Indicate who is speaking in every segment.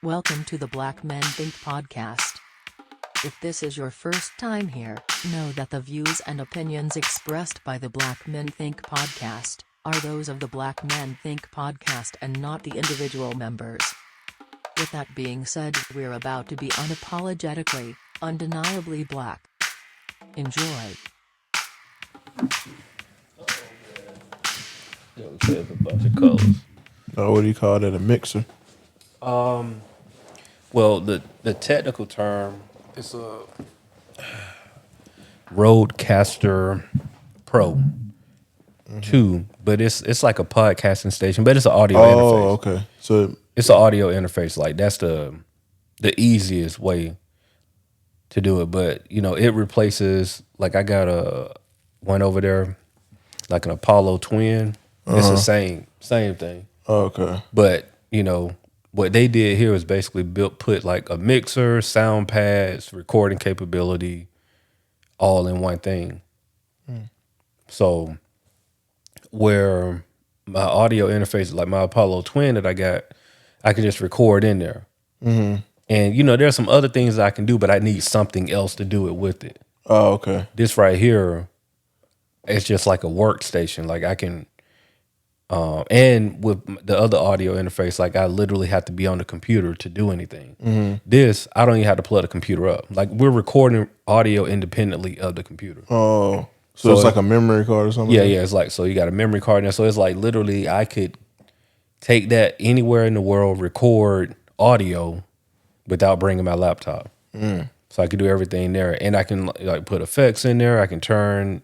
Speaker 1: Welcome to the Black Men Think podcast. If this is your first time here, know that the views and opinions expressed by the Black Men Think podcast are those of the Black Men Think podcast and not the individual members. With that being said, we're about to be unapologetically, undeniably black. Enjoy.
Speaker 2: Yeah, we have a bunch of colors.
Speaker 3: Oh, what do you call that? A mixer?
Speaker 2: Well, the technical term is a Rodecaster Pro 2, but it's like a podcasting station, but it's an audio interface.
Speaker 3: Oh, okay. So
Speaker 2: It's an audio interface. Like that's the easiest way to do it. But it replaces, like I got one over there, like an Apollo Twin. It's the same thing.
Speaker 3: okay.
Speaker 2: But what they did here was basically put like a mixer, sound pads, recording capability, all in one thing. So where my audio interface, like my Apollo Twin that I got, I can just record in there. And there's some other things that I can do, but I need something else to do it with it.
Speaker 3: Oh, okay.
Speaker 2: This right here, it's just like a workstation. Like I can. And with the other audio interface, like I literally have to be on the computer to do anything. This, I don't even have to plug the computer up. Like we're recording audio independently of the computer.
Speaker 3: Oh, so it's like a memory card or something?
Speaker 2: Yeah. It's like, so you got a memory card in there. So it's like literally I could take that anywhere in the world, record audio without bringing my laptop. So I could do everything there. And I can like put effects in there. I can turn,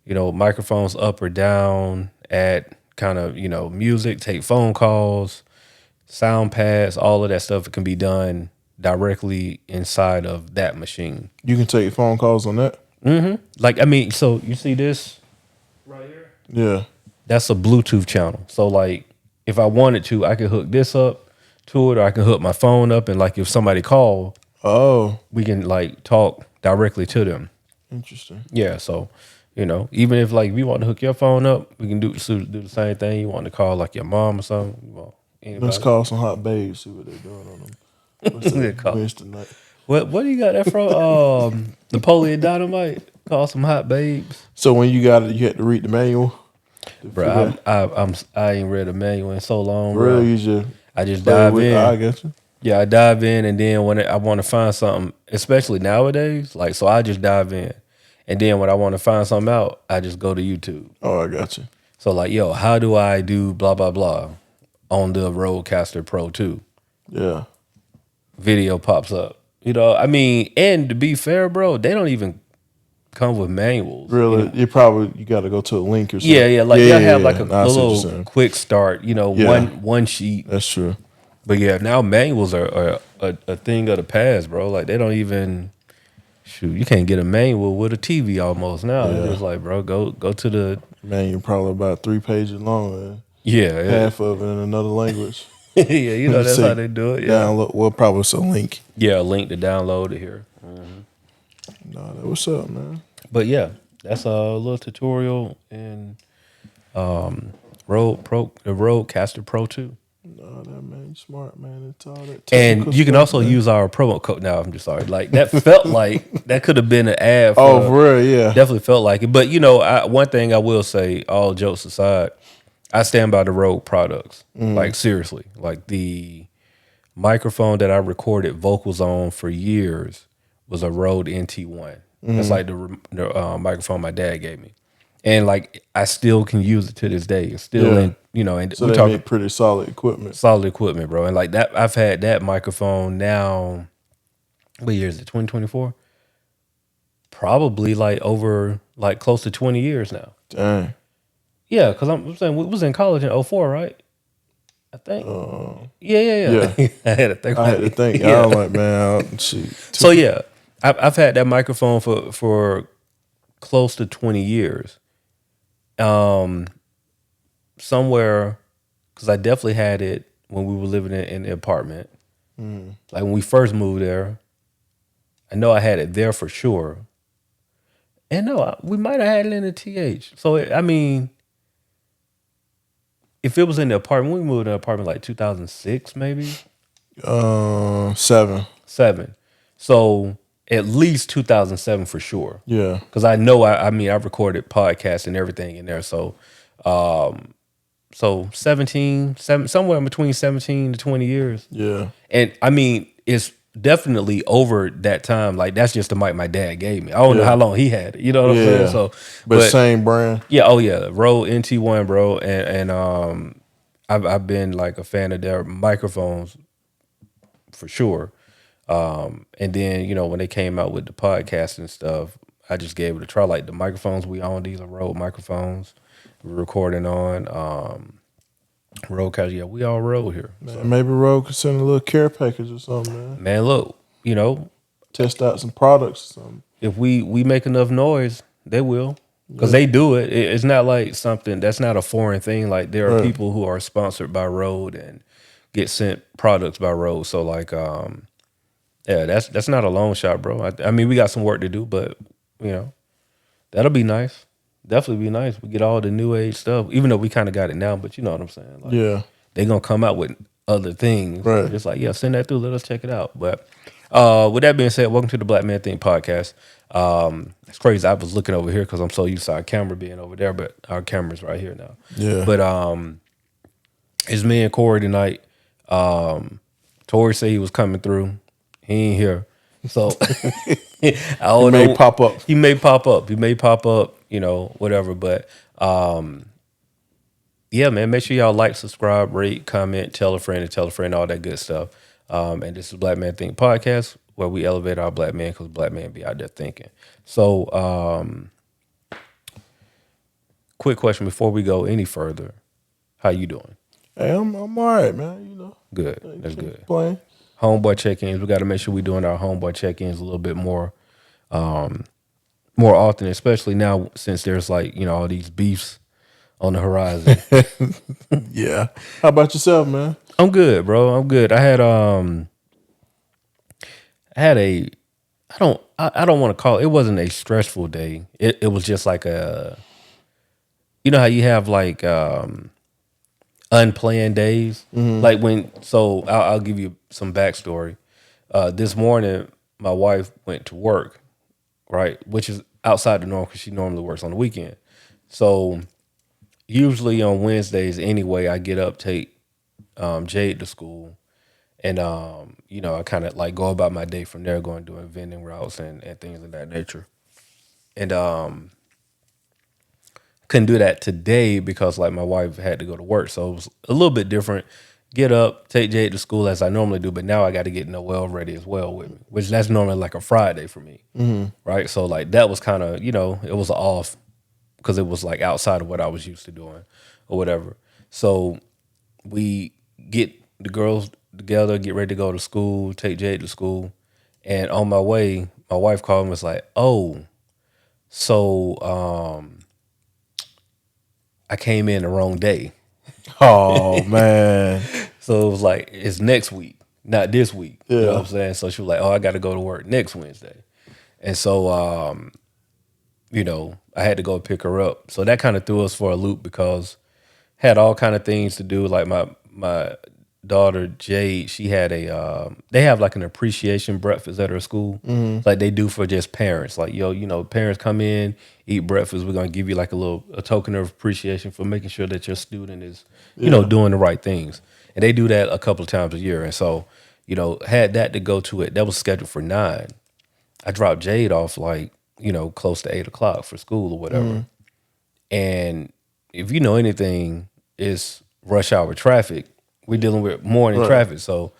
Speaker 2: microphones up or down, add kind of, music, take phone calls, sound pads, all of that stuff can be done directly inside of that machine.
Speaker 3: You can take phone calls on that?
Speaker 2: Like, so you see this right here?
Speaker 3: Yeah.
Speaker 2: That's a Bluetooth channel. So like if I wanted to, I could hook this up to it, or I can hook my phone up, and like if somebody called, we can like talk directly to them.
Speaker 3: Interesting.
Speaker 2: Yeah, so even if like if you want to hook your phone up, we can do the same thing. You want to call like your mom or something? Well, anybody.
Speaker 3: Let's call some hot babes, see what they're doing on them. What's that? Wednesday night.
Speaker 2: What do you got that from? Napoleon Dynamite. Call some hot babes.
Speaker 3: So when you got it, you had to read the manual?
Speaker 2: Bro, I ain't read a manual in so long.
Speaker 3: Bro,
Speaker 2: bro. I just dive in.
Speaker 3: I get you.
Speaker 2: Yeah, I dive in, and then when I want to find something, especially nowadays, like so I just dive in. And then when I want to find something out, I just go to YouTube.
Speaker 3: Oh, I got you.
Speaker 2: So like, yo, how do I do blah, blah, blah on the Rodecaster Pro 2?
Speaker 3: Yeah.
Speaker 2: Video pops up. And to be fair, bro, they don't even come with manuals.
Speaker 3: Really? You got to go to a link or something.
Speaker 2: Yeah. Like they'll have like a little
Speaker 3: saying.
Speaker 2: quick start, one sheet.
Speaker 3: That's true.
Speaker 2: But yeah, now manuals are a thing of the past, bro. Like they don't even... Shoot, you can't get a manual with a TV almost now.
Speaker 3: Yeah.
Speaker 2: It's just like, bro, go to the...
Speaker 3: Man, you're probably about 3 pages long. Man.
Speaker 2: Yeah.
Speaker 3: Half of it in another language.
Speaker 2: Yeah, that's how they do it. Yeah.
Speaker 3: Download. Well, probably it's a link.
Speaker 2: Yeah, a link to download it here.
Speaker 3: No, what's up, man?
Speaker 2: But yeah, that's a little tutorial in the Rodecaster Pro 2.
Speaker 3: No, that man, you smart, man. It's all that.
Speaker 2: And you can also use our promo code. No, I'm just sorry. Like that felt like that could have been an ad.
Speaker 3: For real, yeah.
Speaker 2: Definitely felt like it. But one thing I will say, all jokes aside, I stand by the Rode products. Like seriously, like the microphone that I recorded vocals on for years was a Rode NT1. That's like the microphone my dad gave me. And like I still can use it to this day. It's still in, and
Speaker 3: so
Speaker 2: we're
Speaker 3: they
Speaker 2: talking
Speaker 3: make pretty solid equipment.
Speaker 2: Solid equipment, bro. And like that, I've had that microphone now. What year is it? 2024. Probably like over like close to 20 years now.
Speaker 3: Dang.
Speaker 2: Yeah, because I'm saying we was in college in 04, right? I think. Yeah. I had to think.
Speaker 3: Yeah. I'm like, man, shoot.
Speaker 2: So yeah, I've had that microphone for close to 20 years. Somewhere, because I definitely had it when we were living in the apartment. Like when we first moved there, I know I had it there for sure. And no, we might have had it in the TH. So if it was in the apartment, we moved in the apartment like 2006, maybe.
Speaker 3: 7.
Speaker 2: 7. So at least 2007 for sure.
Speaker 3: Yeah.
Speaker 2: Because I know, I mean, I've recorded podcasts and everything in there. So, so 17, somewhere in between 17 to 20 years.
Speaker 3: Yeah.
Speaker 2: And I mean, it's definitely over that time. Like, that's just the mic my dad gave me. I don't know how long he had it. You know what I'm saying? So,
Speaker 3: but same brand.
Speaker 2: yeah, oh yeah, Rode NT1, bro, and I've been like a fan of their microphones for sure. And then, you know, when they came out with the podcast and stuff, I just gave it a try. Like the microphones we own, these are Rode microphones we're recording on. Rodecaster, yeah, we all Rode here.
Speaker 3: Man, maybe Rode could send a little care package or something, man.
Speaker 2: Man, look, you know,
Speaker 3: Test out some products or something.
Speaker 2: if we make enough noise, they will. Because they do it. It's not like something that's not a foreign thing. Like there are people who are sponsored by Rode and get sent products by Rode. So like, yeah, that's not a long shot, bro. I mean, we got some work to do, but you know, that'll be nice. Definitely be nice. We get all the new age stuff, even though we kind of got it now. But you know what I'm saying? Like,
Speaker 3: Yeah.
Speaker 2: they gonna come out with other things.
Speaker 3: Right.
Speaker 2: Just like, yeah, send that through. Let us check it out. But with that being said, welcome to the Black Man Think podcast. It's crazy. I was looking over here because I'm so used to our camera being over there, but our camera's right here now.
Speaker 3: Yeah.
Speaker 2: But it's me and Corey tonight. Tori said he was coming through. He ain't here. So I don't know.
Speaker 3: May pop up.
Speaker 2: He may pop up. He may pop up, you know, whatever. But yeah, man, make sure y'all like, subscribe, rate, comment, tell a friend, all that good stuff. And this is Black Man Think Podcast, where we elevate our black man because black men be out there thinking. So quick question before we go any further. How you doing?
Speaker 3: Hey, I'm all right, man. You know.
Speaker 2: Good. That's good.
Speaker 3: Playing.
Speaker 2: Homeboy check-ins. We got to make sure we're doing our homeboy check-ins a little bit more often, especially now since there's like, you know, all these beefs on the horizon.
Speaker 3: Yeah. How about yourself, man?
Speaker 2: I'm good, bro. I'm good. I had a I don't want to call it wasn't a stressful day. It was just like a, you know how you have like unplanned days? Like I'll give you some backstory. This morning my wife went to work, right? Which is outside the norm because she normally works on the weekend. So usually on Wednesdays anyway, I get up, take Jade to school, and you know, I kind of like go about my day from there, going doing vending routes and things of that nature. And couldn't do that today because like my wife had to go to work, so it was a little bit different. Get up, take Jade to school as I normally do, but now I got to get Noelle ready as well with me, which that's normally like a Friday for me, right? So like that was kind of, you know, it was off because it was like outside of what I was used to doing or whatever. So we get the girls together, get ready to go to school, take Jade to school, and on my way, my wife called and was like, "Oh, so I came in the wrong day."
Speaker 3: Oh man.
Speaker 2: So it was like, it's next week, not this week.
Speaker 3: Yeah.
Speaker 2: You know what I'm saying? So she was like, "Oh, I got to go to work next Wednesday." And so, you know, I had to go pick her up. So that kind of threw us for a loop because had all kind of things to do. Like my daughter Jade, she had they have like an appreciation breakfast at her school, like they do for just parents. Like, yo, you know, parents come in, eat breakfast. We're gonna give you like a token of appreciation for making sure that your student is, you know, doing the right things. And they do that a couple of times a year. And so, you know, had that to go to it. That was scheduled for 9. I dropped Jade off like, you know, close to 8:00 for school or whatever. And if you know anything, it's rush hour traffic. We're dealing with morning traffic. So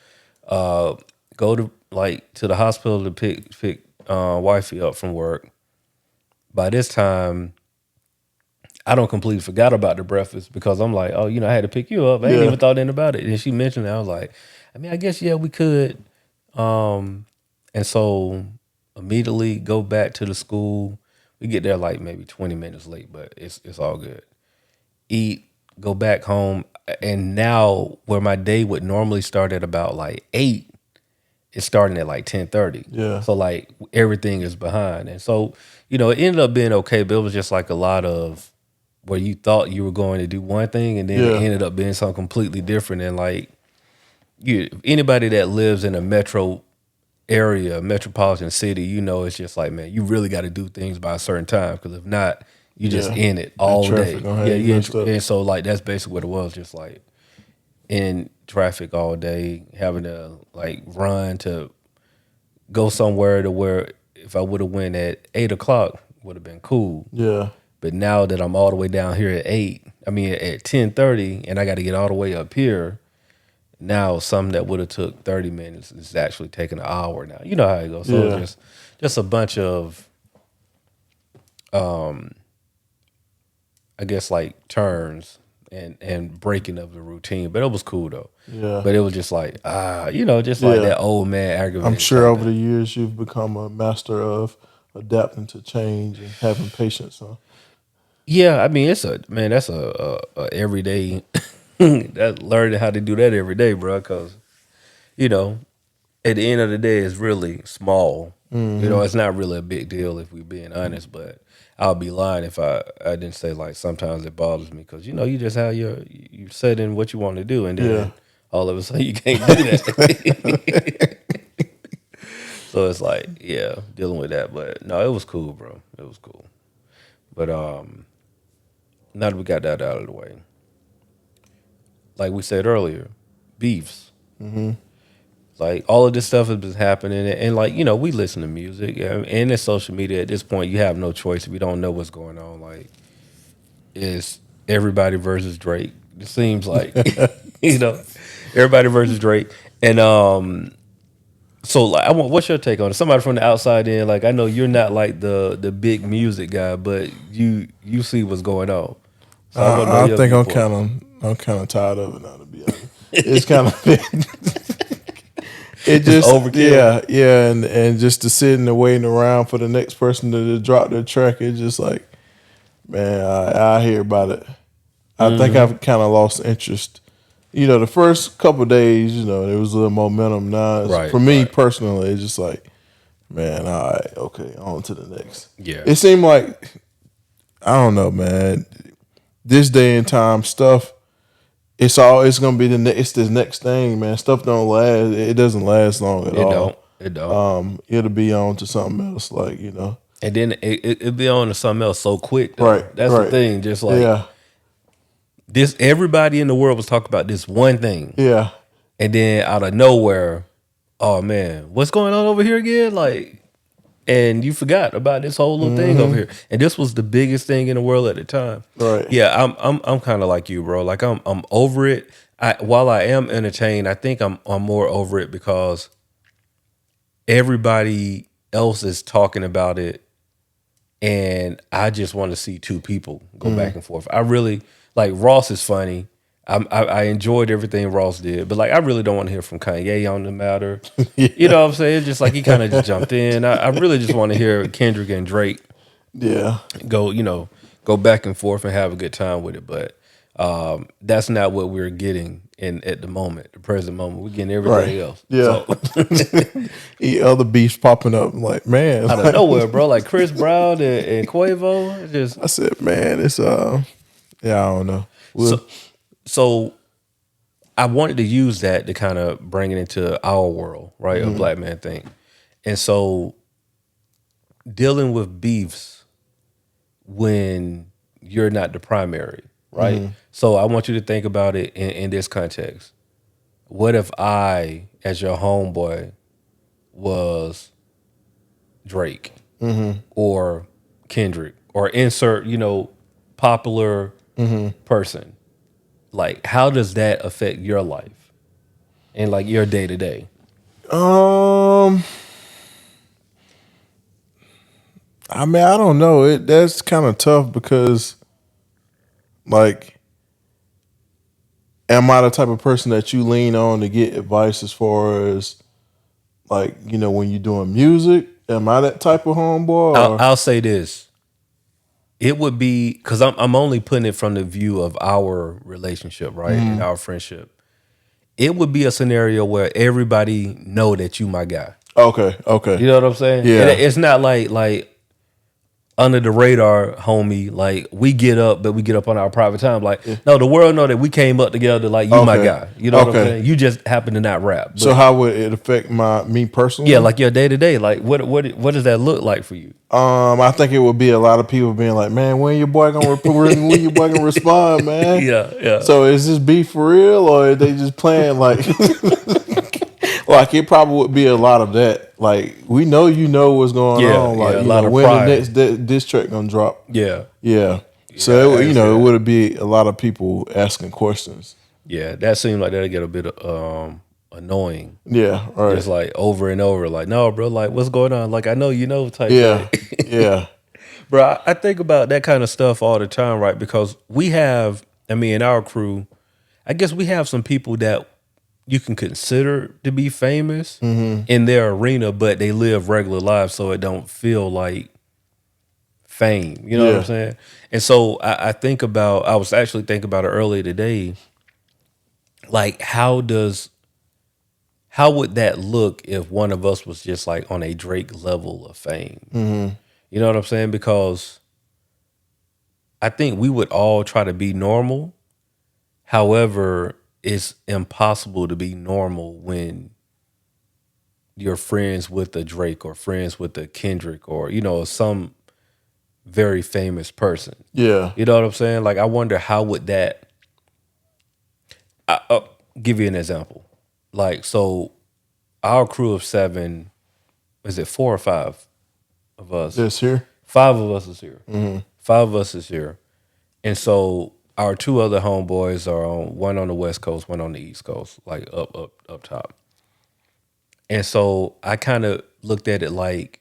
Speaker 2: go to the hospital to pick wifey up from work. By this time, I don't completely forgot about the breakfast because I'm like, oh, you know, I had to pick you up. I ain't even thought anything about it. And she mentioned it. I was like, I mean, I guess, yeah, we could. And so immediately go back to the school. We get there like maybe 20 minutes late, but it's all good. Eat, go back home. And now where my day would normally start at about like 8, it's starting at like 10:30.
Speaker 3: Yeah.
Speaker 2: So like everything is behind. And so, you know, it ended up being okay, but it was just like a lot of where you thought you were going to do one thing and then it ended up being something completely different. And like, anybody that lives in a metro area, metropolitan city, you know, it's just like, man, you really got to do things by a certain time, because if not, you just in it all day. And so like that's basically what it was, just like in traffic all day, having to like run to go somewhere to where if I would have went at 8:00 would have been cool.
Speaker 3: Yeah.
Speaker 2: But now that I'm all the way down here at 10:30, and I got to get all the way up here, now something that would have took 30 minutes is actually taking an hour now. You know how it goes. So it's just a bunch of, I guess like turns and breaking of the routine. But it was cool though.
Speaker 3: Yeah.
Speaker 2: But it was just like, just like that old man aggravating.
Speaker 3: I'm sure over the years you've become a master of adapting to change and having patience, huh?
Speaker 2: Yeah, I mean that's a everyday that learning how to do that every day, bro. Because at the end of the day, it's really small.
Speaker 3: Mm-hmm.
Speaker 2: It's not really a big deal if we're being honest. But I'll be lying if I didn't say like sometimes it bothers me because you just how you set in what you want to do, and then all of a sudden you can't do that. So it's like dealing with that. But no, it was cool, bro. It was cool. But now that we got that out of the way, like we said earlier, beefs.
Speaker 3: Mm-hmm.
Speaker 2: Like all of this stuff has been happening, and like we listen to music, and in social media at this point, you have no choice if you don't know what's going on. Like, it's everybody versus Drake. It seems like everybody versus Drake, and so like, what's your take on it? Somebody from the outside in, like I know you're not like the big music guy, but you see what's going on. So
Speaker 3: I think I'm kind of tired of it now, to be honest. It's kind of it just overkill. Yeah, and just to sit and waiting around for the next person to drop their track, it's just like, man, I hear about it. I think I've kind of lost interest. The first couple of days, there was a little momentum. Now, for me personally, it's just like, man, all right, okay, on to the next.
Speaker 2: Yeah,
Speaker 3: it seemed like, I don't know, man. This day and time stuff, it's gonna be it's this next thing, man. Stuff don't last. It doesn't last long at all.
Speaker 2: It don't.
Speaker 3: It'll be on to something else, like
Speaker 2: and then it'll be on to something else so quick. Though.
Speaker 3: Right.
Speaker 2: That's the thing. Just like this, everybody in the world was talking about this one thing.
Speaker 3: Yeah.
Speaker 2: And then out of nowhere, oh man, what's going on over here again? Like, and you forgot about this whole little thing over here. And this was the biggest thing in the world at the time.
Speaker 3: Right.
Speaker 2: Yeah, I'm kind of like you, bro. Like I'm over it. While I am entertained, I think I'm more over it because everybody else is talking about it, and I just want to see two people go back and forth. I really like Ross is funny. I enjoyed everything Ross did, but like I really don't want to hear from Kanye on the matter. You know what I'm saying? Just like he kind of just jumped in. I really just want to hear Kendrick and Drake.
Speaker 3: Yeah.
Speaker 2: Go back and forth and have a good time with it. But that's not what we're getting at the moment, the present moment. We're getting everything else.
Speaker 3: Yeah. So. Other beefs popping up. I'm like, man,
Speaker 2: out of nowhere, bro. Like Chris Brown and Quavo.
Speaker 3: I said, man, it's I don't know.
Speaker 2: So I wanted to use that to kind of bring it into our world, right? A Black Man Think. And so dealing with beefs when you're not the primary, right? So I want you to think about it in this context. What if I, as your homeboy, was Drake or Kendrick or insert, popular person? Like, how does that affect your life and like your day to day?
Speaker 3: I mean, I don't know. That's kind of tough because, like, am I the type of person that you lean on to get advice as far as, like, when you're doing music? Am I that type of homeboy?
Speaker 2: I'll say this. It would be because I'm only putting it from the view of our relationship, right, and our friendship. It would be a scenario where everybody know that you my guy.
Speaker 3: Okay.
Speaker 2: You know what I'm saying?
Speaker 3: Yeah.
Speaker 2: And it's not like under the radar, homie. Like we get up, but we get up on our private time. Like no, the world know that we came up together. Like you, my
Speaker 3: Okay.
Speaker 2: guy. You know what I'm
Speaker 3: Okay.
Speaker 2: saying? You just happen to not rap. But
Speaker 3: So how would it affect me personally?
Speaker 2: yeah, like your day to day. Like what does that look like for you?
Speaker 3: I think it would be a lot of people being like, "Man, when your boy gonna when your boy gonna respond, man?"
Speaker 2: Yeah.
Speaker 3: So is this beef for real, or are they just playing like? Like it probably would be a lot of that. Like we know you know what's going
Speaker 2: Yeah,
Speaker 3: on. Like
Speaker 2: yeah, a
Speaker 3: you
Speaker 2: lot
Speaker 3: know,
Speaker 2: of
Speaker 3: when
Speaker 2: pride.
Speaker 3: the next diss track gonna drop.
Speaker 2: Yeah.
Speaker 3: Yeah. So
Speaker 2: Yeah, I
Speaker 3: it,
Speaker 2: can
Speaker 3: it
Speaker 2: see
Speaker 3: would be a lot of people asking questions.
Speaker 2: Yeah, that seemed like that'll get a bit annoying.
Speaker 3: Yeah. Right.
Speaker 2: Just like over and over. Like, no, bro, like what's going on? Like I know you know type
Speaker 3: Yeah.
Speaker 2: thing.
Speaker 3: Yeah.
Speaker 2: Bro, I think about that kind of stuff all the time, right? Because we have, I mean, in our crew, I guess we have some people that you can consider to be famous in their arena, but they live regular lives, so it don't feel like fame. You know what
Speaker 3: Yeah.
Speaker 2: I'm saying? And so I think about, I was actually thinking about it earlier today. Like, how would that look if one of us was just like on a Drake level of fame? You know what I'm saying? Because I think we would all try to be normal. However, it's impossible to be normal when you're friends with a Drake or friends with a Kendrick or, you know, some very famous person.
Speaker 3: Yeah.
Speaker 2: You know what I'm saying? Like, I wonder how would that, I'll give you an example. Like, so our crew of 7, is it 4 or 5 of us?
Speaker 3: This here.
Speaker 2: 5 of us is here. 5 of us is here. And so our 2 other homeboys are one on the West Coast, one on the East Coast, like up top. And so I kind of looked at it like,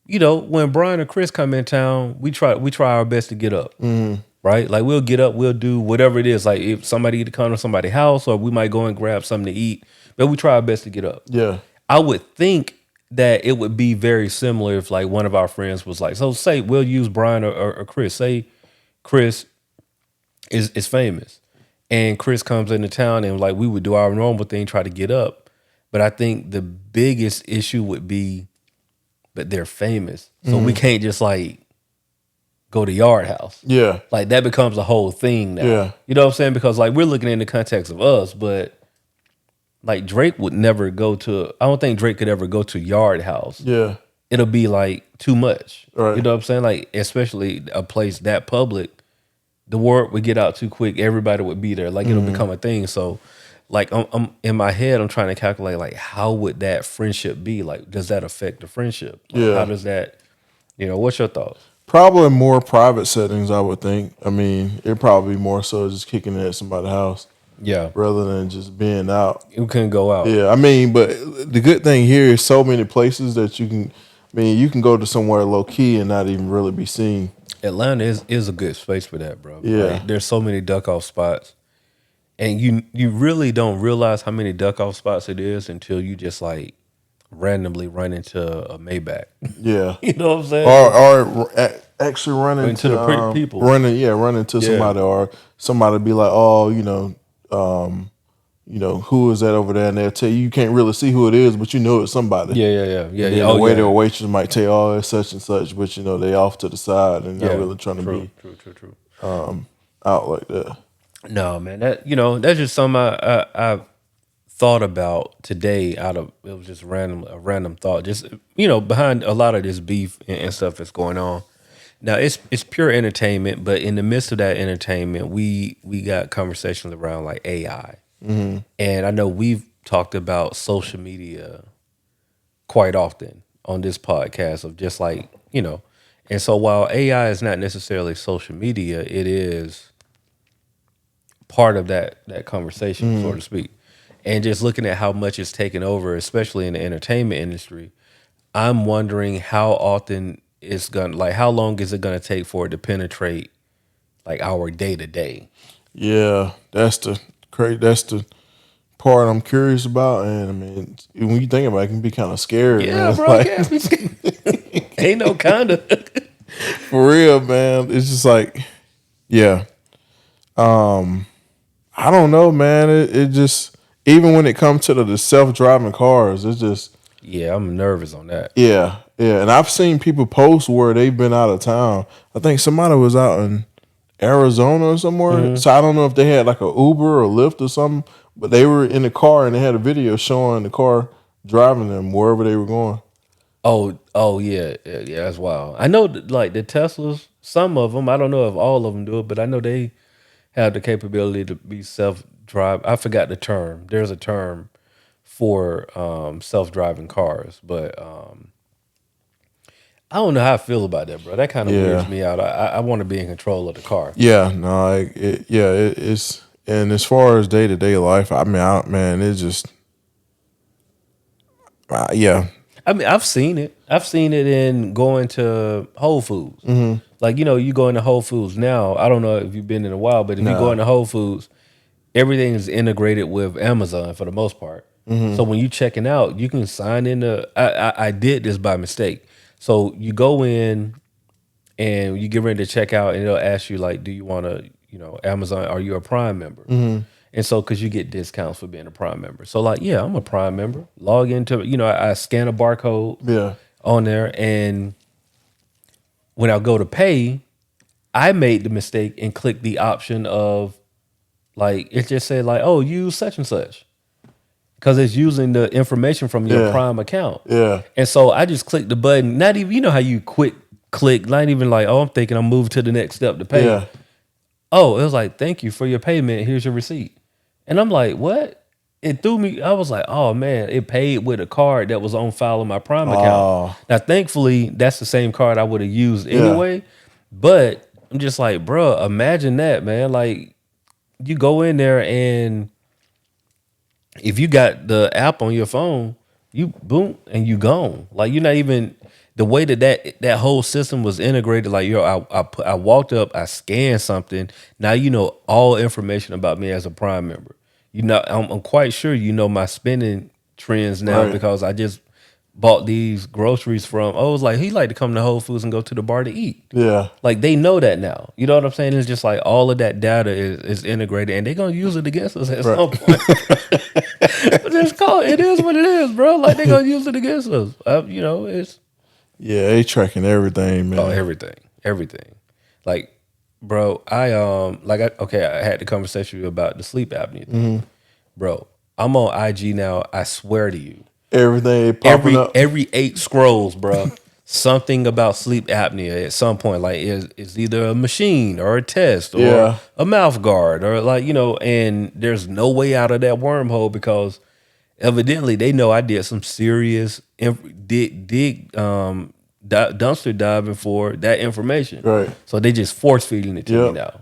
Speaker 2: you know, when Brian or Chris come in town, we try our best to get up. Right? Like we'll get up, we'll do whatever it is. Like if somebody to come to somebody's house, or we might go and grab something to eat, but we try our best to get up.
Speaker 3: Yeah.
Speaker 2: I would think that it would be very similar if like one of our friends was like, so say we'll use Brian or Chris. Say Chris is famous and Chris comes into town and like we would do our normal thing, try to get up. But I think the biggest issue would be that they're famous. So we can't just like go to Yard House.
Speaker 3: Yeah.
Speaker 2: Like that becomes a whole thing now.
Speaker 3: Yeah.
Speaker 2: You know what I'm saying? Because like we're looking in the context of us, but like Drake would never go to, I don't think Drake could ever go to Yard House.
Speaker 3: Yeah.
Speaker 2: It'll be like too much.
Speaker 3: Right.
Speaker 2: You know what I'm saying? Like, especially a place that public, the word would get out too quick. Everybody would be there. Like it'll become a thing. So like I'm in my head, I'm trying to calculate like how would that friendship be? Like, does that affect the friendship? Like,
Speaker 3: Yeah.
Speaker 2: how does that, you know, what's your thoughts?
Speaker 3: Probably in more private settings, I would think. I mean, it'd probably be more so just kicking it at somebody's house
Speaker 2: Yeah.
Speaker 3: rather than just being out.
Speaker 2: You couldn't go out.
Speaker 3: Yeah, I mean, but the good thing here is so many places that you can. I mean, you can go to somewhere low key and not even really be seen.
Speaker 2: Atlanta is a good space for that, bro.
Speaker 3: Yeah.
Speaker 2: Like, there's so many duck off spots. And you really don't realize how many duck off spots it is until you just like randomly run into a Maybach.
Speaker 3: Yeah,
Speaker 2: You know what I'm saying?
Speaker 3: or actually run
Speaker 2: Into
Speaker 3: into
Speaker 2: the pretty people.
Speaker 3: run into somebody, or somebody be like, oh, who is that over there? And they'll tell you can't really see who it is, but you know it's somebody.
Speaker 2: Yeah.
Speaker 3: And then the waiter or waitress might tell you, oh, it's such and such, but they off to the side and not really trying to be
Speaker 2: True.
Speaker 3: out like that.
Speaker 2: No, man, that's just something I thought about today. It was just a random thought. Just behind a lot of this beef and stuff that's going on. Now it's pure entertainment, but in the midst of that entertainment, we got conversations around like AI, and I know we've talked about social media quite often on this podcast of just like and so while AI is not necessarily social media, it is part of that conversation, so to speak. And just looking at how much it's taken over, especially in the entertainment industry, I'm wondering how often it's how long is it gonna take for it to penetrate like our day to day?
Speaker 3: Yeah, that's the part I'm curious about, and I mean, when you think about it, it can be kind of scary.
Speaker 2: Yeah,
Speaker 3: man. It's
Speaker 2: bro,
Speaker 3: like,
Speaker 2: it can't be scared. Ain't no kinda.
Speaker 3: for real, man. It's just like, yeah. I don't know, man. It just, even when it comes to the self-driving cars, it's just
Speaker 2: Yeah, I'm nervous on that.
Speaker 3: Yeah, yeah. And I've seen people post where they've been out of town. I think somebody was out in Arizona or somewhere. So I don't know if they had like a Uber or Lyft or something, but they were in the car and they had a video showing the car driving them wherever they were going.
Speaker 2: Oh yeah, that's wild. I know that, like the Teslas, some of them, I don't know if all of them do it, but I know they have the capability to be self-drive. I forgot the term. There's a term for self-driving cars, but I don't know how I feel about that, bro. That kind of weirds me out. I want to be in control of the car.
Speaker 3: Yeah, no, it's and as far as day to day life, I mean, man, it's just, yeah,
Speaker 2: I mean, I've seen it. I've seen it in going to Whole Foods. Like, you go into Whole Foods now. I don't know if you've been in a while, but if you go into Whole Foods, everything is integrated with Amazon for the most part. So when you checking out, you can sign in. I did this by mistake. So you go in and you get ready to check out, and it'll ask you like, do you want to, Amazon? Are you a Prime member? And so, because you get discounts for being a Prime member. So like, yeah, I'm a Prime member. Log into, I scan a barcode on there. And when I go to pay, I made the mistake and clicked the option of like, it just said like, oh, use such and such. Because it's using the information from your Prime account.
Speaker 3: Yeah.
Speaker 2: And so I just clicked the button. Not even, how you quick click, not even like, oh, I'm thinking I'm moving to the next step to pay.
Speaker 3: Yeah.
Speaker 2: Oh, it was like, thank you for your payment. Here's your receipt. And I'm like, what? It threw me. I was like, oh man, it paid with a card that was on file on my Prime account. Now, thankfully, that's the same card I would have used anyway. But I'm just like, bro, imagine that, man. Like, you go in there and if you got the app on your phone, you boom and you gone. Like, you're not even the way that whole system was integrated. Like, I walked up, I scanned something. Now you know all information about me as a Prime member. I'm quite sure my spending trends now because I just bought these groceries from. I was like, he like to come to Whole Foods and go to the bar to eat.
Speaker 3: Yeah,
Speaker 2: like they know that now. You know what I'm saying? It's just like all of that data is integrated, and they're gonna use it against us at some point. It is what it is, bro. Like they're gonna use it against us. It's
Speaker 3: they tracking everything, man.
Speaker 2: Oh, everything. Like, bro, I had the conversation with you about the sleep apnea thing. Bro, I'm on IG now. I swear to you,
Speaker 3: everything popping up.
Speaker 2: Every 8 scrolls, bro. Something about sleep apnea at some point, like it's either a machine or a test or a mouth guard or and there's no way out of that wormhole because evidently they know I did some serious dumpster diving for that information.
Speaker 3: Right.
Speaker 2: So they just force feeding it to me now.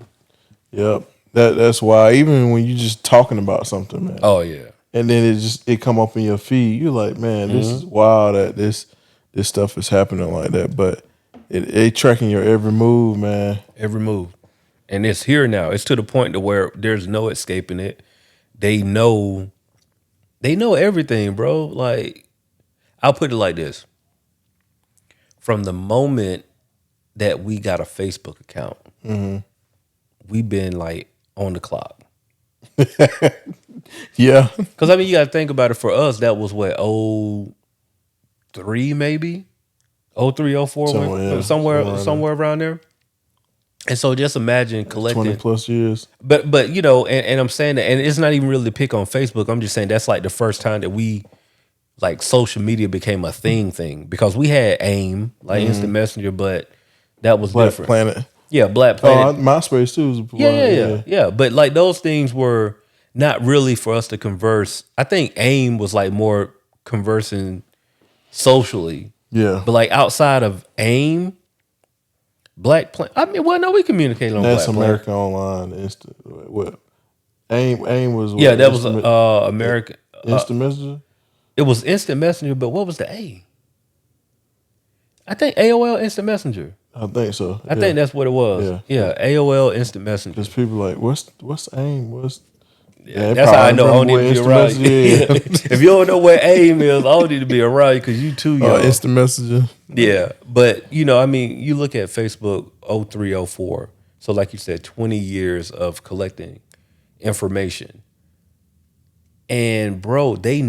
Speaker 3: Yep. That's why even when you just talking about something, man.
Speaker 2: Oh yeah.
Speaker 3: And then it come up in your feed. You're like, man, this is wild that this stuff is happening like that. But it tracking your every move, man.
Speaker 2: Every move. And it's here now. It's to the point to where there's no escaping it. They know everything, bro. Like, I'll put it like this. From the moment that we got a Facebook account, we've been like on the clock.
Speaker 3: Yeah.
Speaker 2: Because I mean, you got to think about it. For us, that was what, 03 maybe? 03, 04, somewhere around there. And so just imagine collecting
Speaker 3: 20 plus years.
Speaker 2: But and I'm saying that, and it's not even really to pick on Facebook. I'm just saying that's like the first time that we like social media became a thing because we had AIM, like Instant Messenger, but that was
Speaker 3: Black
Speaker 2: different.
Speaker 3: Planet.
Speaker 2: Yeah, Black Planet.
Speaker 3: MySpace too.
Speaker 2: Yeah. But like those things were not really for us to converse. I think AIM was like more conversing socially.
Speaker 3: Yeah.
Speaker 2: But like outside of AIM, Black Planet. I mean, well, no, we communicated on
Speaker 3: That's
Speaker 2: Black
Speaker 3: America
Speaker 2: Planet.
Speaker 3: Online. What? AIM was.
Speaker 2: Yeah, that was American.
Speaker 3: Instant Messenger.
Speaker 2: It was Instant Messenger, but what was the A? I think AOL Instant Messenger.
Speaker 3: I think so.
Speaker 2: I think that's what it was. Yeah, AOL Instant Messenger.
Speaker 3: Because people like, what's AIM?
Speaker 2: That's how I know I don't need to be around you. If you don't know what AIM is, I don't need to be around you because you too young.
Speaker 3: Instant Messenger.
Speaker 2: Yeah, but I mean, you look at Facebook 03, 04. So like you said, 20 years of collecting information. And bro, they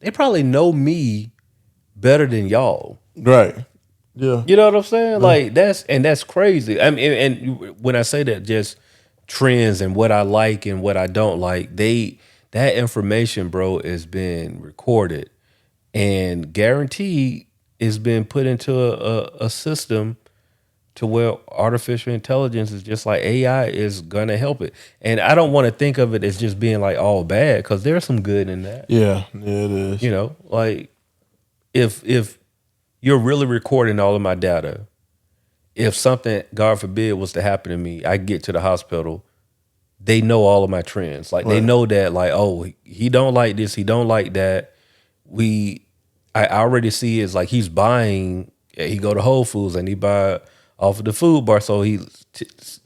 Speaker 2: they probably know me better than y'all.
Speaker 3: Right. Yeah.
Speaker 2: You know what I'm saying? Like that's crazy. I mean, and when I say that, just trends and what I like and what I don't like, that information, bro, is being recorded and guaranteed is being put into a system to where artificial intelligence is just like AI is gonna help it. And I don't want to think of it as just being like all bad, because there's some good in that.
Speaker 3: Yeah. Yeah, it is.
Speaker 2: You know, like if you're really recording all of my data, if something, God forbid, was to happen to me, I get to the hospital, they know all of my trends. Like they know that, like, oh, he don't like this, he don't like that. I already see it's like he's buying. He go to Whole Foods and he buy off of the food bar, so he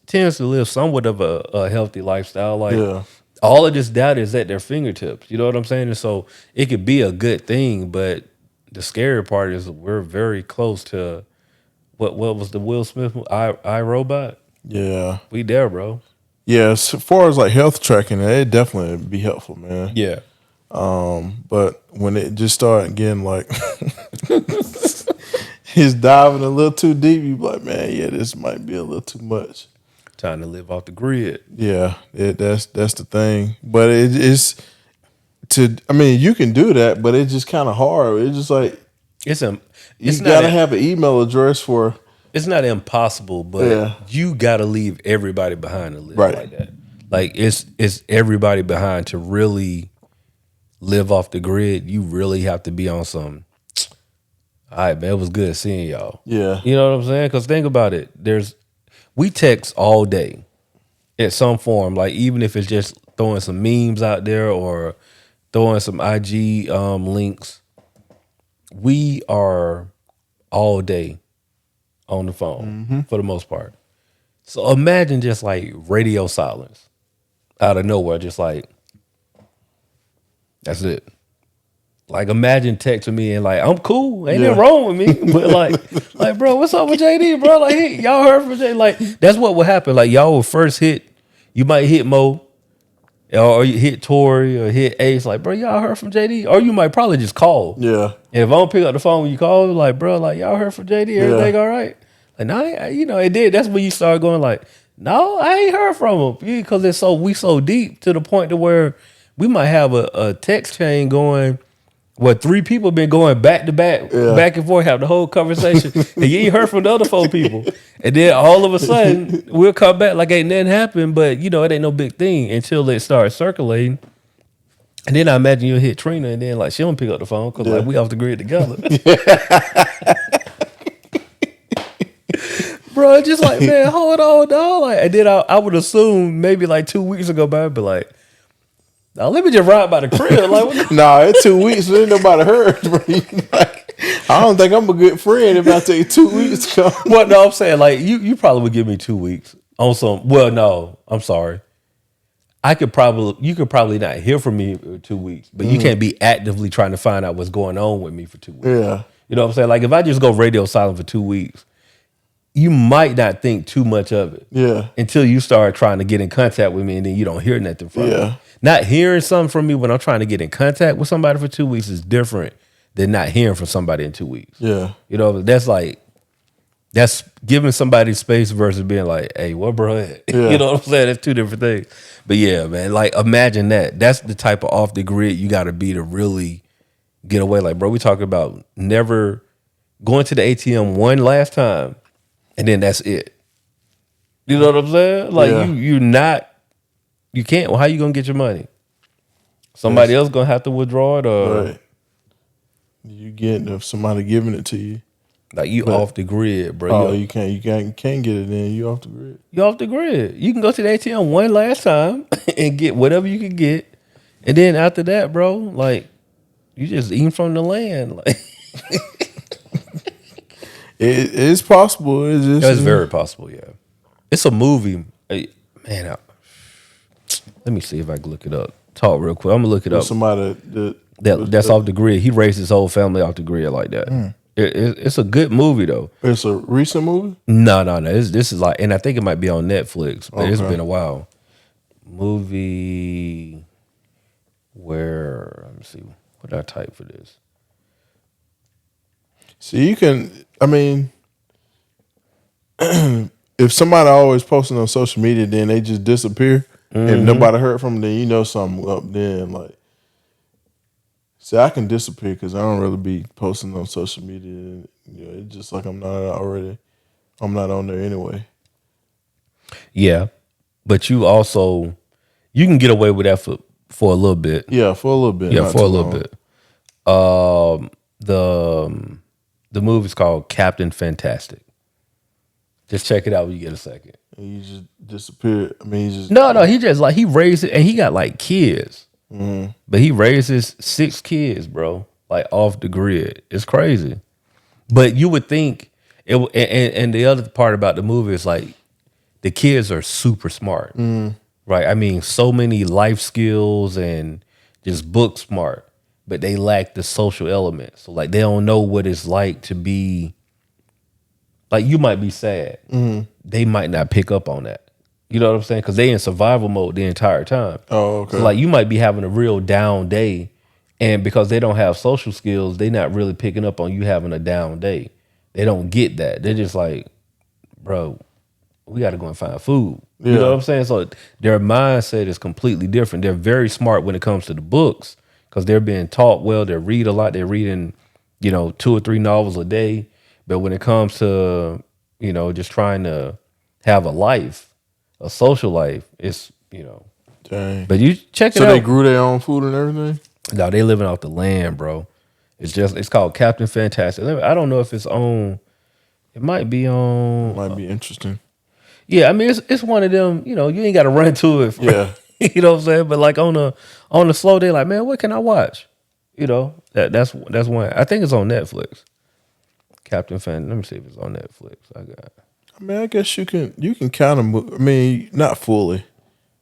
Speaker 2: tends to live somewhat of a healthy lifestyle. Like all of this data is at their fingertips. You know what I'm saying? And so it could be a good thing, but the scary part is we're very close to what was the Will Smith I Robot?
Speaker 3: Yeah.
Speaker 2: We there, bro.
Speaker 3: Yeah, as far as like health tracking, it definitely would be helpful, man.
Speaker 2: Yeah.
Speaker 3: But when it just started getting like he's diving a little too deep, you be like, man, yeah, this might be a little too much.
Speaker 2: Time to live off the grid.
Speaker 3: Yeah, that's the thing. But it's I mean, you can do that, but it's just kind of hard. It's just like you gotta have an email address for.
Speaker 2: It's not impossible, but you gotta leave everybody behind to live like that. Like it's everybody behind to really live off the grid. You really have to be on some. All right, man, it was good seeing y'all.
Speaker 3: Yeah,
Speaker 2: you know what I'm saying? Because think about it. We text all day in some form. Like even if it's just throwing some memes out there or throwing some IG links, we are all day on the phone for the most part. So imagine just like radio silence out of nowhere, just like that's it. Like imagine texting me and like I'm cool, ain't nothing wrong with me, but like bro, what's up with JD, bro? Like hey, y'all heard from JD? Like that's what would happen. Like y'all would first hit, you might hit Mo, or you hit Tori or hit Ace. Like bro, y'all heard from JD, or you might probably just call.
Speaker 3: Yeah.
Speaker 2: And if I don't pick up the phone when you call, like bro, like y'all heard from JD, everything all right? Like no, it did. That's when you start going like, no, I ain't heard from him because we so deep to the point to where we might have a text chain going. Where 3 people been going back to back, back and forth, have the whole conversation, and you ain't heard from the other 4 people, and then all of a sudden we'll come back like ain't nothing happened, but it ain't no big thing until it starts circulating, and then I imagine you'll hit Trina, and then like she don't pick up the phone because like we off the grid together, bro. Just like man, hold on, dog. Like, and then I would assume maybe like 2 weeks ago, but I'd be like. Now let me just ride by the crib. Like,
Speaker 3: nah, in 2 weeks, ain't nobody heard. Like, I don't think I'm a good friend if I take 2 weeks to come.
Speaker 2: Well, no, I'm saying like you probably would give me 2 weeks on some. Well, no, I'm sorry. You could probably not hear from me for 2 weeks, but you can't be actively trying to find out what's going on with me for 2 weeks.
Speaker 3: Yeah,
Speaker 2: you know what I'm saying. Like if I just go radio silent for 2 weeks, you might not think too much of it.
Speaker 3: Yeah,
Speaker 2: until you start trying to get in contact with me, and then you don't hear nothing from me. Not hearing something from me when I'm trying to get in contact with somebody for 2 weeks is different than not hearing from somebody in 2 weeks.
Speaker 3: Yeah.
Speaker 2: You know, that's giving somebody space versus being like, hey, what bro? Yeah. You know what I'm saying? That's 2 different things. But yeah, man, like imagine that. That's the type of off the grid you got to be to really get away. Like, bro, we talking about never going to the ATM one last time and then that's it. You know what I'm saying? Like you can't. Well, how you gonna get your money? Somebody else gonna have to withdraw it, or
Speaker 3: you getting if somebody giving it to you?
Speaker 2: Like you off the grid, bro.
Speaker 3: Oh, you can't get it in. You off the grid.
Speaker 2: You off the grid. You can go to the ATM one last time and get whatever you can get, and then after that, bro, like you just eating from the land. Like
Speaker 3: it's possible.
Speaker 2: It's very possible. Yeah, it's a movie. Man, let me see if I can look it up. Talk real quick. I'm gonna look it up.
Speaker 3: Somebody
Speaker 2: that's off the grid. He raised his whole family off the grid like that. It's a good movie though.
Speaker 3: It's a recent movie.
Speaker 2: No. This is like, and I think it might be on Netflix, but it's been a while. Movie where let me see. What did I type for this?
Speaker 3: See, you can. I mean, if somebody always posting on social media, then they just disappear. If nobody heard from them, then you know something up. Then like, see, I can disappear because I don't really be posting on social media. It's just like I'm not on there anyway.
Speaker 2: Yeah, but you can get away with that for a little bit.
Speaker 3: Yeah, for a little bit.
Speaker 2: Yeah,
Speaker 3: not
Speaker 2: for a
Speaker 3: too
Speaker 2: little
Speaker 3: long.
Speaker 2: bit. The movie's called Captain Fantastic. Just check it out when you get a second.
Speaker 3: And you just disappeared. I mean,
Speaker 2: he raised it, and he got like kids, but he raises 6 kids, bro, like off the grid. It's crazy. But you would think and the other part about the movie is like the kids are super smart, right? I mean, so many life skills and just book smart, but they lack the social element. So like they don't know what it's like to be. Like you might be sad, they might not pick up on that. You know what I'm saying? Because they in survival mode the entire time.
Speaker 3: Oh, okay.
Speaker 2: So like you might be having a real down day, and because they don't have social skills, they not really picking up on you having a down day. They don't get that. They're just like, bro, we got to go and find food. You know what I'm saying? So their mindset is completely different. They're very smart when it comes to the books because they're being taught well. They read a lot. They're reading, 2 or 3 novels a day. But when it comes to, just trying to have a social life, it's,
Speaker 3: Dang.
Speaker 2: But you check it
Speaker 3: So
Speaker 2: out.
Speaker 3: they grew their own food and everything?
Speaker 2: No, they living off the land, bro. It's called Captain Fantastic. I don't know if it's on. It might be on.
Speaker 3: Might be interesting.
Speaker 2: Yeah, I mean it's one of them. You ain't got to run to it.
Speaker 3: Yeah.
Speaker 2: You know what I'm saying? But like on the slow day, like man, what can I watch? That's one. I think it's on Netflix. Captain Fan. Let me see if it's on Netflix.
Speaker 3: I mean, I guess you can kind of. I mean, not fully.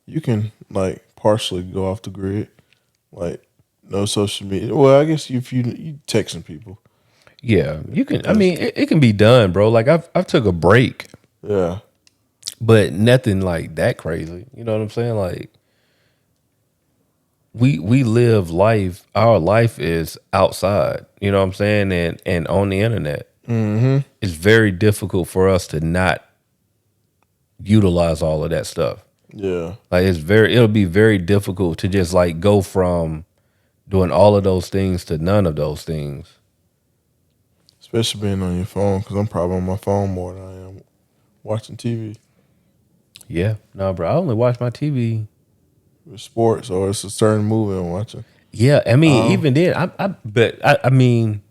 Speaker 3: You can like partially go off the grid, like no social media. Well, I guess if you texting people.
Speaker 2: Yeah, you can. I mean, it can be done, bro. Like I've took a break,
Speaker 3: Yeah.
Speaker 2: but nothing like that crazy. You know what I'm saying? Like we live life. Our life is outside. You know what I'm saying? And on the internet. Mm-hmm. It's very difficult for us to not utilize all of that stuff.
Speaker 3: Yeah.
Speaker 2: Like it'll be very difficult to just like go from doing all of those things to none of those things.
Speaker 3: Especially being on your phone, because I'm probably on my phone more than I am watching TV.
Speaker 2: Yeah, no, bro. I only watch my TV
Speaker 3: With sports, or it's a certain movie I'm watching.
Speaker 2: Yeah, I mean, even then, I mean,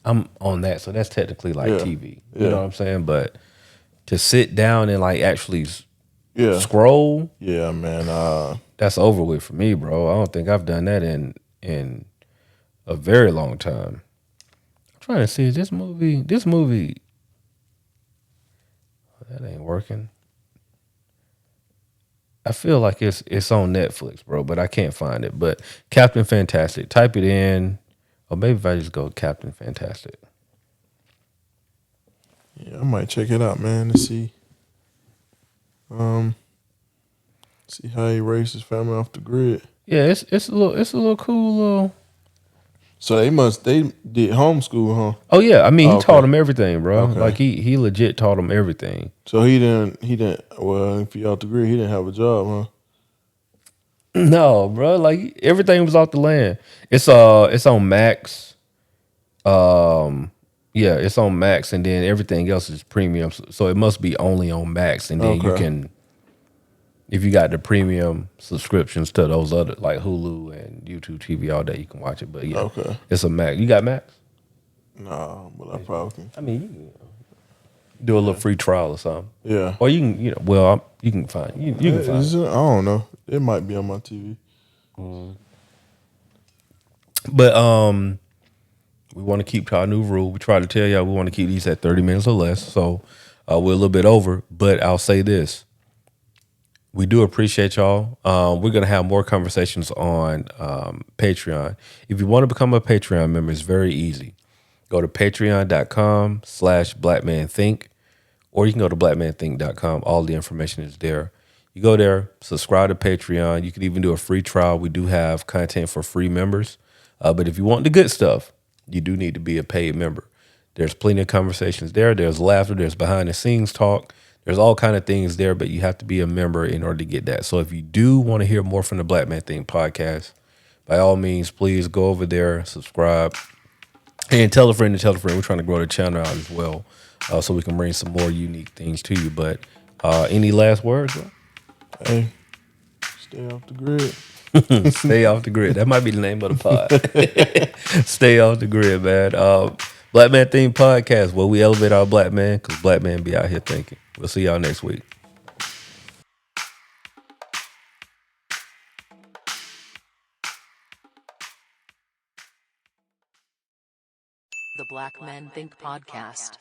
Speaker 2: I'm on that, so that's technically like TV. You know what I'm saying? But to sit down and like actually scroll,
Speaker 3: yeah, man,
Speaker 2: that's over with for me, bro. I don't think I've done that in a very long time. I'm trying to see this movie. That ain't working. I feel like it's on Netflix, bro, but I can't find it. But Captain Fantastic, type it in, or maybe if I just go Captain Fantastic.
Speaker 3: Yeah, I might check it out, man, to see how he raised his family off the grid.
Speaker 2: Yeah, it's a little cool.
Speaker 3: So they did homeschool, huh?
Speaker 2: Oh yeah, I mean he taught him everything, bro.
Speaker 3: Okay.
Speaker 2: Like he legit taught him everything.
Speaker 3: So he didn't. Well, if he off the grid, he didn't have a job, huh?
Speaker 2: No, bro. Like everything was off the land. It's on Max. Yeah, it's on Max, and then everything else is premium. So it must be only on Max, and then you can, if you got the premium subscriptions to those other like Hulu and YouTube TV all day, you can watch it. But yeah, it's a Max. You got Max?
Speaker 3: No, but I probably can.
Speaker 2: I mean, you can do a little free trial or something.
Speaker 3: Yeah.
Speaker 2: Or you can, you can find you can find it.
Speaker 3: I don't know. It might be on my TV.
Speaker 2: But we want to keep to our new rule. We try to tell y'all we want to keep these at 30 minutes or less. So we're a little bit over. But I'll say this. We do appreciate y'all. We're going to have more conversations on Patreon. If you want to become a Patreon member, it's very easy. Go to patreon.com/blackmanthink, or you can go to blackmanthink.com. All the information is there. You go there, subscribe to Patreon. You can even do a free trial. We do have content for free members. But if you want the good stuff, you do need to be a paid member. There's plenty of conversations there. There's laughter. There's behind the scenes talk. There's all kind of things there, but you have to be a member in order to get that. So if you do want to hear more from the Black Man Think podcast, by all means, please go over there, subscribe, and tell a friend to tell a friend. We're trying to grow the channel out as well, so we can bring some more unique things to you. But any last words, bro?
Speaker 3: Hey, stay off the grid.
Speaker 2: Stay off the grid. That might be the name of the pod. Stay off the grid, man. Black Man Think podcast, where we elevate our black man, because black men be out here thinking. We'll see y'all next week.
Speaker 1: The Black Men Think podcast.